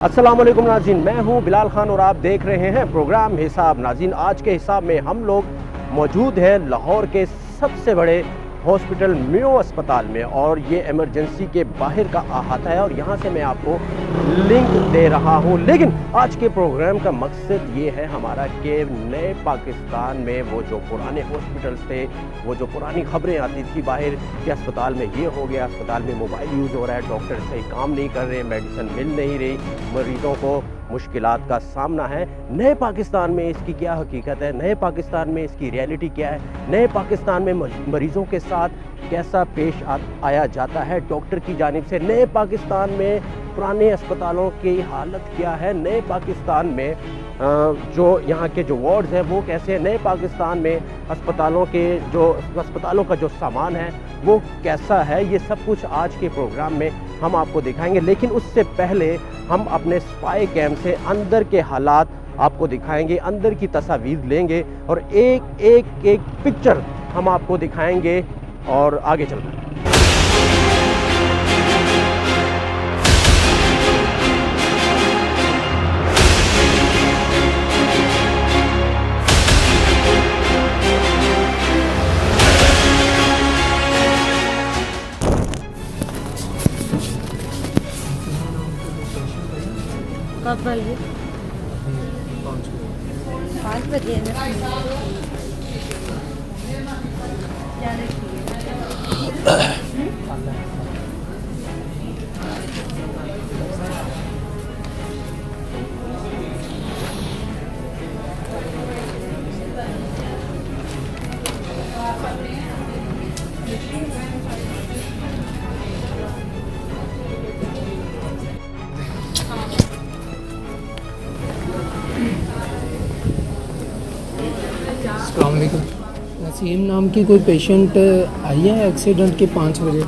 अस्सलाम वालेकुम नाज़रीन, मैं हूं बिलाल खान और आप देख रहे हैं प्रोग्राम हिसाब। नाज़रीन, आज के हिसाब में हम लोग मौजूद हैं लाहौर के सबसे बड़े हॉस्पिटल मेयो अस्पताल में और ये इमरजेंसी के बाहर का अहाता है और यहाँ से मैं आपको लिंक दे रहा हूँ। लेकिन आज के प्रोग्राम का मकसद ये है हमारा कि नए पाकिस्तान में वो जो पुराने हॉस्पिटल्स थे, वो जो पुरानी खबरें आती थी बाहर कि अस्पताल में ये हो गया, अस्पताल में मोबाइल यूज़ हो रहा है, डॉक्टर सही काम नहीं कर रहे, मेडिसिन मिल नहीं रही, मरीज़ों को मुश्किलात का सामना है। नए पाकिस्तान में इसकी क्या हकीकत है, नए पाकिस्तान में इसकी रियलिटी क्या है, नए पाकिस्तान में मरीज़ों के साथ कैसा पेश आया जाता है डॉक्टर की जानिब से, नए पाकिस्तान में पुराने अस्पतालों की हालत क्या है, नए पाकिस्तान में जो यहाँ के जो वार्ड्स हैं वो कैसे हैं, नए पाकिस्तान में अस्पतालों का जो सामान है वो कैसा है, ये सब कुछ आज के प्रोग्राम में हम आपको दिखाएंगे। लेकिन उससे पहले हम अपने स्पाई कैम से अंदर के हालात आपको दिखाएंगे, अंदर की तस्वीर लेंगे और एक पिक्चर हम आपको दिखाएंगे और आगे चलते हैं। कब आइए? 5 बजे है ना? अस्सलामुअलैकुम। नसीम नाम की कोई पेशेंट आई है एक्सीडेंट के 5 बजे?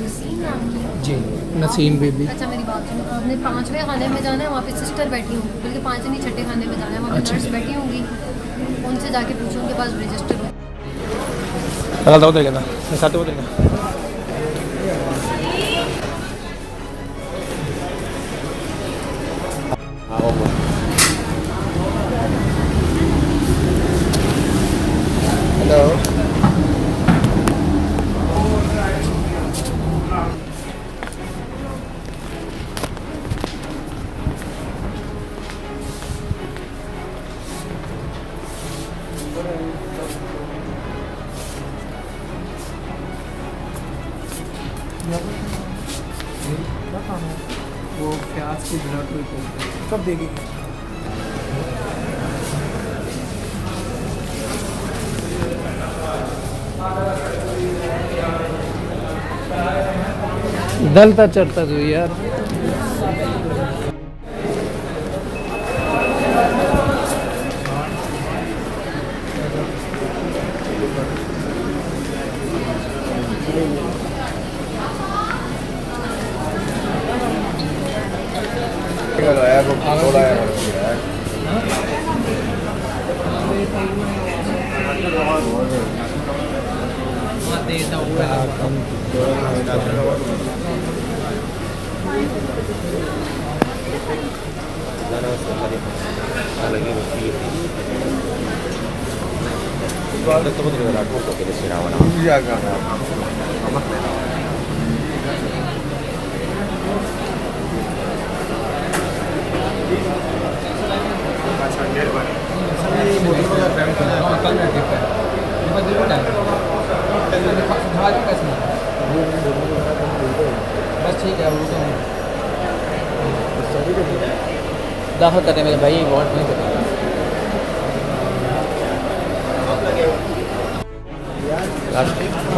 नसीम नाम की? जी, नसीम बेबी। अच्छा, मेरी बात सुनो, आपने 5वें खाने में जाना है, वहाँ पे सिस्टर बैठी होंगी, बल्कि 5 नहीं 6ठे खाने में जाना है, वहाँ पे नर्स बैठी होंगी, उनसे जाके पूछो, उनके पास रजिस्टर हो। हेलो, वो प्याज की ब्लड कब देगी? दलता चढ़ता तो यार बस ठीक है, दाखिल करने मेरे भाई वॉट नहीं करता।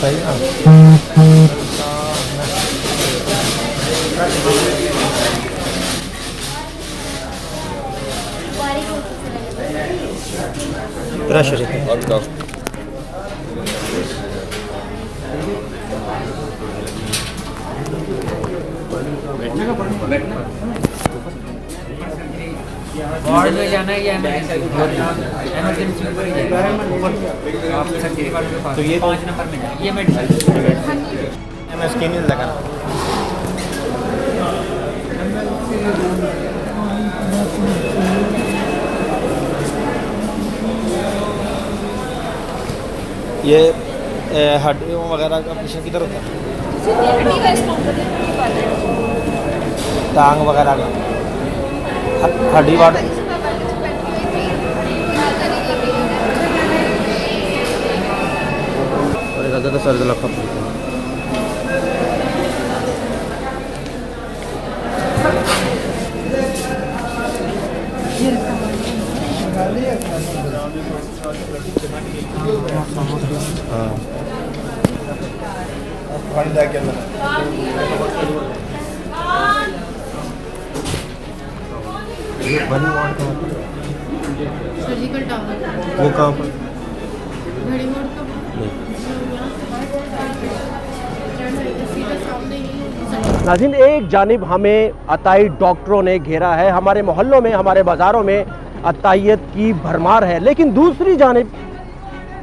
सही ना। वार्ड में जाना है या इमरजेंसी पर ही जाना है। आप सर्जरी वाले के पास तो ये 5 नंबर में जाए, ये मेडिसिन मैं स्किन नहीं लगा। ये हड्डियों वगैरह का ऑपरेशन किधर होता है? टांग वगैरह का हड्डी वार्ड। तो सर्द लगा सर्जिकल टावर वो कहाँ पर? घड़ी मोड़ का नाज़रीन, एक जानिब हमें अताई डॉक्टरों ने घेरा है, हमारे मोहल्लों में, हमारे बाज़ारों में अतायत की भरमार है, लेकिन दूसरी जानिब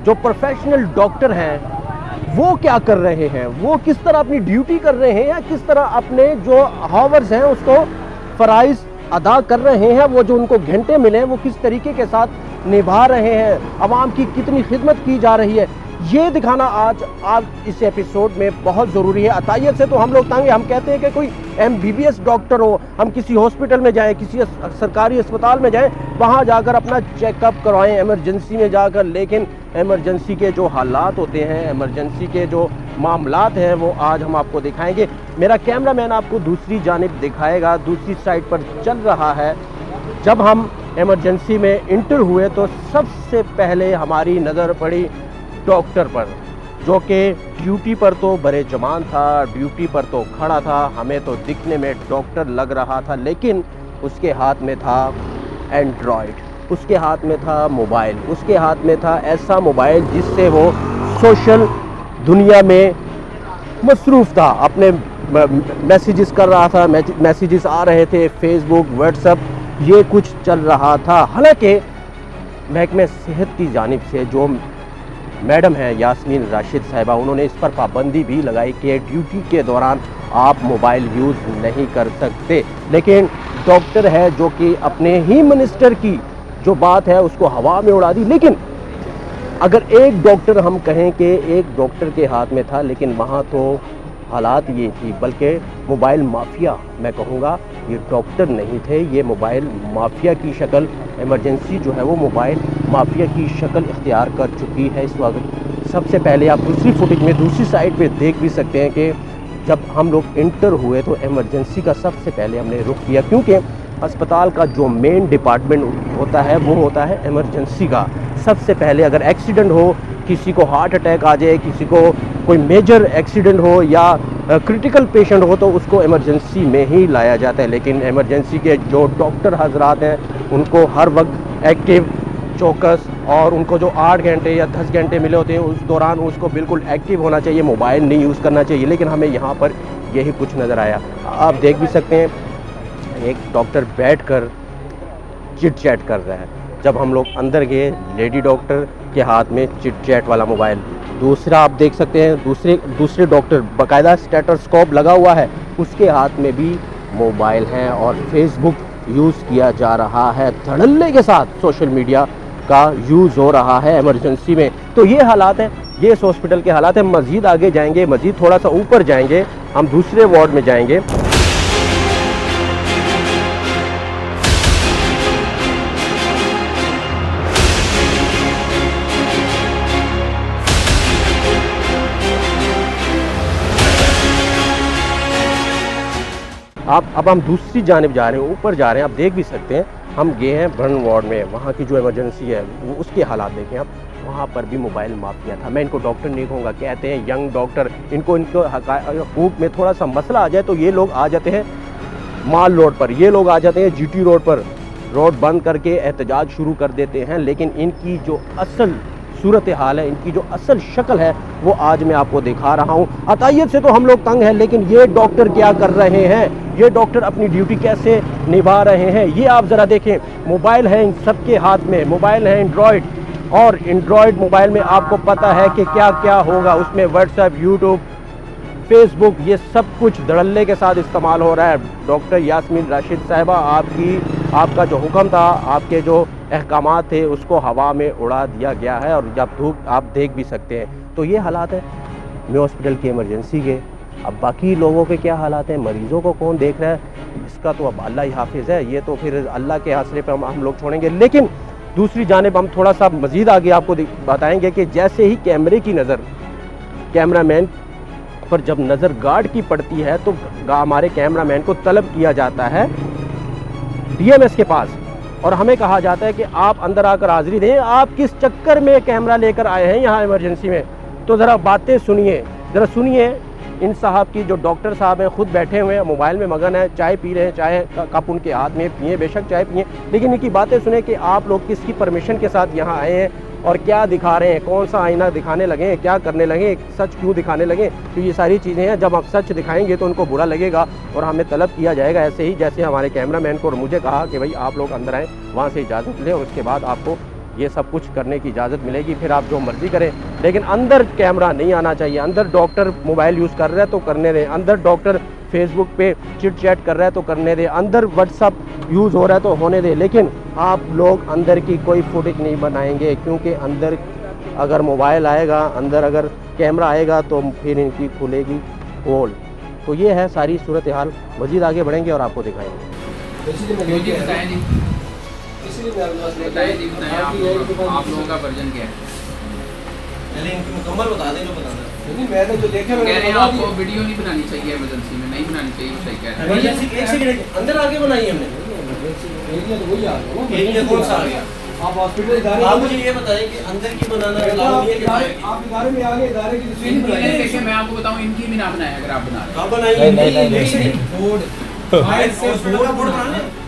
जो प्रोफेशनल डॉक्टर हैं वो क्या कर रहे हैं, वो किस तरह अपनी ड्यूटी कर रहे हैं या किस तरह अपने जो हावर्स हैं उसको फ़राइज़ अदा कर रहे हैं, वो जो उनको घंटे मिले हैं वो किस तरीके के साथ निभा रहे हैं, आवाम की कितनी खिदमत की जा रही है, ये दिखाना आज इस एपिसोड में बहुत ज़रूरी है। अतायत से तो हम लोग तंग हैं, हम कहते हैं कि कोई MBBS डॉक्टर हो, हम किसी हॉस्पिटल में जाएं, किसी सरकारी अस्पताल में जाएं, वहाँ जाकर अपना चेकअप करवाएं इमरजेंसी में जाकर, लेकिन इमरजेंसी के जो हालात होते हैं, इमरजेंसी के जो मामलात हैं वो आज हम आपको दिखाएंगे। मेरा कैमरामैन आपको दूसरी जानिब दिखाएगा, दूसरी साइड पर चल रहा है। जब हम इमरजेंसी में इंटर हुए तो सबसे पहले हमारी नज़र पड़ी डॉक्टर पर, जो कि ड्यूटी पर तो बड़े जमान था, ड्यूटी पर तो खड़ा था, हमें तो दिखने में डॉक्टर लग रहा था, लेकिन उसके हाथ में था एंड्रॉयड, उसके हाथ में था मोबाइल, उसके हाथ में था ऐसा मोबाइल जिससे वो सोशल दुनिया में मसरूफ़ था, अपने मैसेजेस कर रहा था, मैसेजेस आ रहे थे, फेसबुक, व्हाट्सएप, ये कुछ चल रहा था। हालांकि महकमे सेहत की जानिब से जो मैडम हैं यास्मीन राशिद साहिबा, उन्होंने इस पर पाबंदी भी लगाई कि ड्यूटी के दौरान आप मोबाइल यूज़ नहीं कर सकते, लेकिन डॉक्टर है जो कि अपने ही मिनिस्टर की जो बात है उसको हवा में उड़ा दी। लेकिन अगर एक डॉक्टर हम कहें कि एक डॉक्टर के हाथ में था, लेकिन वहाँ तो हालात ये थी, बल्कि मोबाइल माफिया, मैं कहूँगा ये डॉक्टर नहीं थे, ये मोबाइल माफिया की शक्ल, इमरजेंसी जो है वो मोबाइल माफिया की शक्ल इख्तियार कर चुकी है इस वक्त। सबसे पहले आप दूसरी फुटेज में दूसरी साइड पे देख भी सकते हैं कि जब हम लोग इंटर हुए तो इमरजेंसी का सबसे पहले हमने रुख किया, क्योंकि अस्पताल का जो मेन डिपार्टमेंट होता है वो होता है इमरजेंसी का। सबसे पहले अगर एक्सीडेंट हो, किसी को हार्ट अटैक आ जाए, किसी को कोई मेजर एक्सीडेंट हो या क्रिटिकल पेशेंट हो तो उसको इमरजेंसी में ही लाया जाता है, लेकिन इमरजेंसी के जो डॉक्टर हजरात हैं उनको हर वक्त एक्टिव, चौकस, और उनको जो 8 घंटे या 10 घंटे मिले होते हैं उस दौरान उसको बिल्कुल एक्टिव होना चाहिए, मोबाइल नहीं यूज़ करना चाहिए। लेकिन हमें यहाँ पर यही कुछ नज़र आया। आप देख भी सकते हैं एक डॉक्टर बैठकर चिट चैट कर रहा है। जब हम लोग अंदर गए, लेडी डॉक्टर के हाथ में चिट चैट वाला मोबाइल। दूसरा आप देख सकते हैं दूसरे डॉक्टर, बाकायदा स्टेटोस्कोप लगा हुआ है, उसके हाथ में भी मोबाइल हैं और फेसबुक यूज़ किया जा रहा है, धड़ल्ले के साथ सोशल मीडिया का यूज़ हो रहा है इमरजेंसी में। तो ये हालात हैं, ये इस हॉस्पिटल के हालात हैं। मज़ीद आगे जाएंगे, मज़ीद थोड़ा सा ऊपर जाएंगे, हम दूसरे वार्ड में जाएंगे। अब हम दूसरी जानिब जा रहे हैं, ऊपर जा रहे हैं। आप देख भी सकते हैं हम गए हैं बर्न वार्ड में, वहाँ की जो इमरजेंसी है वो उसके हालात देखें आप। वहाँ पर भी मोबाइल माफिया था। मैं इनको डॉक्टर नहीं कहूँगा, कहते हैं यंग डॉक्टर। इनको हकूक़ में थोड़ा सा मसला आ जाए तो ये लोग आ जाते हैं माल रोड पर, ये लोग आ जाते हैं GT रोड पर, रोड बंद करके एहतजाज शुरू कर देते हैं। लेकिन इनकी जो असल सूरत हाल है, इनकी जो असल शक्ल है वो आज मैं आपको दिखा रहा हूँ। अतायत से तो हम लोग तंग हैं, लेकिन ये डॉक्टर क्या कर रहे हैं, ये डॉक्टर अपनी ड्यूटी कैसे निभा रहे हैं, ये आप ज़रा देखें। मोबाइल है इन सबके हाथ में, मोबाइल है एंड्रॉयड, और एंड्रॉयड मोबाइल में आपको पता है कि क्या क्या होगा उसमें, व्हाट्सएप, यूट्यूब, फेसबुक, ये सब कुछ धड़ल्ले के साथ इस्तेमाल हो रहा है। डॉक्टर यास्मीन राशिद साहिबा, आपका जो हुक्म था, आपके जो अहकामात थे, उसको हवा में उड़ा दिया गया है, और जब धूप आप देख भी सकते हैं। तो ये हालात है मेयो हॉस्पिटल की इमरजेंसी के। अब बाकी लोगों के क्या हालात हैं, मरीज़ों को कौन देख रहा है, इसका तो अब अल्लाह ही हाफिज़ है, ये तो फिर अल्लाह के आसरे पर हम लोग छोड़ेंगे। लेकिन दूसरी जानिब हम थोड़ा सा मज़ीद आगे आपको बताएंगे कि जैसे ही कैमरे की नज़र, कैमरामैन पर जब नज़र गार्ड की पड़ती है, तो हमारे कैमरामैन को तलब किया जाता है डीएमएस के पास, और हमें कहा जाता है कि आप अंदर आकर हाज़िरी दें, आप किस चक्कर में कैमरा लेकर आए हैं यहाँ इमरजेंसी में। तो ज़रा बातें सुनिए, ज़रा सुनिए इन साहब की। जो डॉक्टर साहब हैं खुद बैठे हुए हैं, मोबाइल में मगन है, चाय पी रहे हैं, चाय का कप उनके हाथ में, पिए बेशक चाय पिए, लेकिन इनकी बातें सुने कि आप लोग किसकी परमिशन के साथ यहाँ आए हैं और क्या दिखा रहे हैं, कौन सा आईना दिखाने लगे हैं, क्या करने लगे, सच क्यों दिखाने लगे। तो ये सारी चीज़ें हैं, जब आप सच दिखाएंगे तो उनको बुरा लगेगा और हमें तलब किया जाएगा। ऐसे ही जैसे हमारे कैमरामैन को और मुझे कहा कि भाई आप लोग अंदर आएँ, वहाँ से इजाज़त लें और उसके बाद आपको ये सब कुछ करने की इजाज़त मिलेगी, फिर आप जो मर्ज़ी करें, लेकिन अंदर कैमरा नहीं आना चाहिए। अंदर डॉक्टर मोबाइल यूज़ कर रहा है तो करने दें, अंदर डॉक्टर फेसबुक पे चिट चैट कर रहा है तो करने दें, अंदर व्हाट्सअप यूज़ हो रहा है तो होने दें, लेकिन आप लोग अंदर की कोई फुटेज नहीं बनाएंगे, क्योंकि अंदर अगर मोबाइल आएगा, अंदर अगर कैमरा आएगा तो फिर इनकी खुलेगी पोल। तो ये है सारी सूरत हाल। मज़ीद आगे बढ़ेंगे और आपको दिखाएंगे। बताइए आप लोगों का वर्जन क्या है? मुकम्मल बता दें, जो बताना नहीं, मैंने जो देखा कह रहे हैं आपको वीडियो नहीं बनानी चाहिए इमरजेंसी में, नहीं बनानी चाहिए, सही कह रहे हैं। इमरजेंसी एक सेकंड अंदर आगे बनाई हमने, एरिया तो वही आ गया ना, एरिया कौन सा आ गया? आप हॉस्पिटल इदारे, आप मुझे ये बताइए कि अंदर की बनाना अलाउ नहीं है कि बाहर की? आप इदारे में आगे, इदारे की तस्वीर इनकी बनाइए। देखिए, मैं आपको बताऊं, इनकी भी ना बनाए अगर आप बना रहे हैं। आप बनाइए। नहीं। बोर्ड हॉस्पिटल का बोर्ड बनाना है,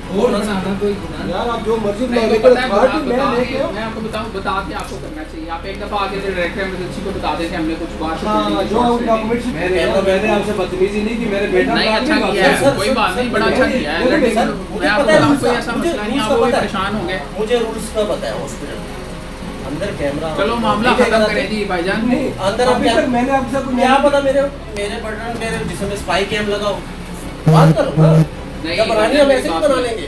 बोर्ड बनाना कोई यार आप जो मर्जी नहीं, बनाओ, तो पता है, पार्टी आप मैं बता लेके के- मैं आपको बताऊं, बता के आपको करना चाहिए। आप एक दफा आगे से डायरेक्टर इमरजेंसी को बता देते हमने कुछ बात जो डॉक्यूमेंट्स मैंने आपसे बदतमीजी नहीं की, मेरे बेटा नहीं, अच्छा किया है, कोई बात नहीं, बड़ा अच्छा किया है। लड़के सर, मैं मुझे आपको पता है, बताऊं, कोई सर, ऐसा मुझे मसला नहीं, रूल्स आप वो भी का पता है। परेशान हो गए। मुझे रूल्स का पता है हॉस्पिटल अंदर कैमरा। चलो मामला खत्म करें जी भाईजान। अंदर आप क्या, मैंने आपसे कुछ क्या पता मेरे बटन मेरे जिसमें स्पाई कैम लगाओ, बात करो ना। नहीं, क्या बनानी है, हम ऐसे ही बना लेंगे।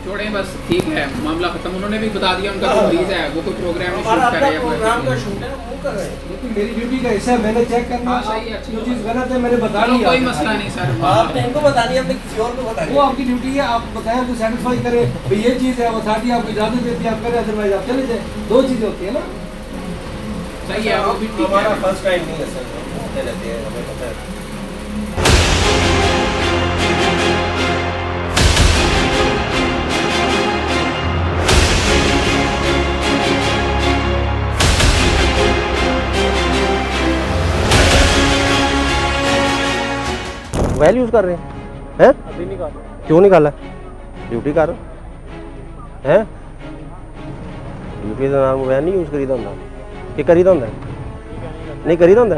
छोड़ें बस, ठीक है, मामला खत्म। उन्होंने भी बता दिया उनका जो मरीज है वो कोई प्रोग्राम में हमारा शूट कर अपना रहे हैं। प्रोग्राम का शूट है, वो कर रहे हैं। लेकिन मेरी ड्यूटी का हिस्सा है, मैंने चेक करना। हाँ, सही है, अच्छी जो बात चीज़ गलत है मैंने बता चलो दिया। कोई मसला नहीं सर। आपने इनको बतानी है, हमने किसी और को बतानी वो है। आपकी ड्यूटी है, आप बताएं, आपको सेटिस्फाई करें भाई ये चीज़ है, अथॉरिटी आपको इजाज़त देती है, आप करें, अदरवाइज आप चले जाए। दो चीज़ें होती है ना। सही है, वो भी ठीक हमारा है। फर्स्ट टाइम नहीं है सर, हम होते रहते हैं, हमें पता है। मोबाइल यूज़ कर रहे हैं? अभी निकाल क्यों निकाला? ड्यूटी कर हैं? ड्यूटी का नाम मोबाइल नहीं यूज़ करीदा होंदा कि करीदा होंदा नहीं करीदा होंदा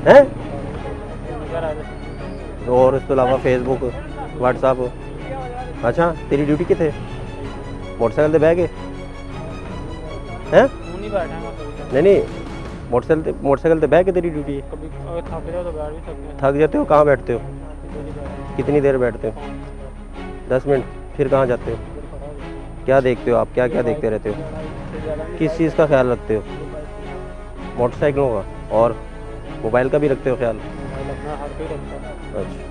हैं? और इस तो अलावा फेसबुक, व्हाट्सअप। अच्छा, तेरी ड्यूटी कितने? मोटरसाइकिल ते बह के हैं? नहीं, मोटरसाइकिल ते बह के तेरी ड्यूटी है। कभी अगर थक जाओ तो बैठ भी सकते हैं। थक जाते हो, कहाँ बैठते हो? कितनी देर बैठते हो? 10 मिनट। फिर कहाँ जाते हो? क्या देखते हो आप, क्या क्या देखते रहते हो? किस चीज़ का ख्याल रखते हो? मोटरसाइकिलों का और मोबाइल का भी रखते हो ख्याल? अच्छा,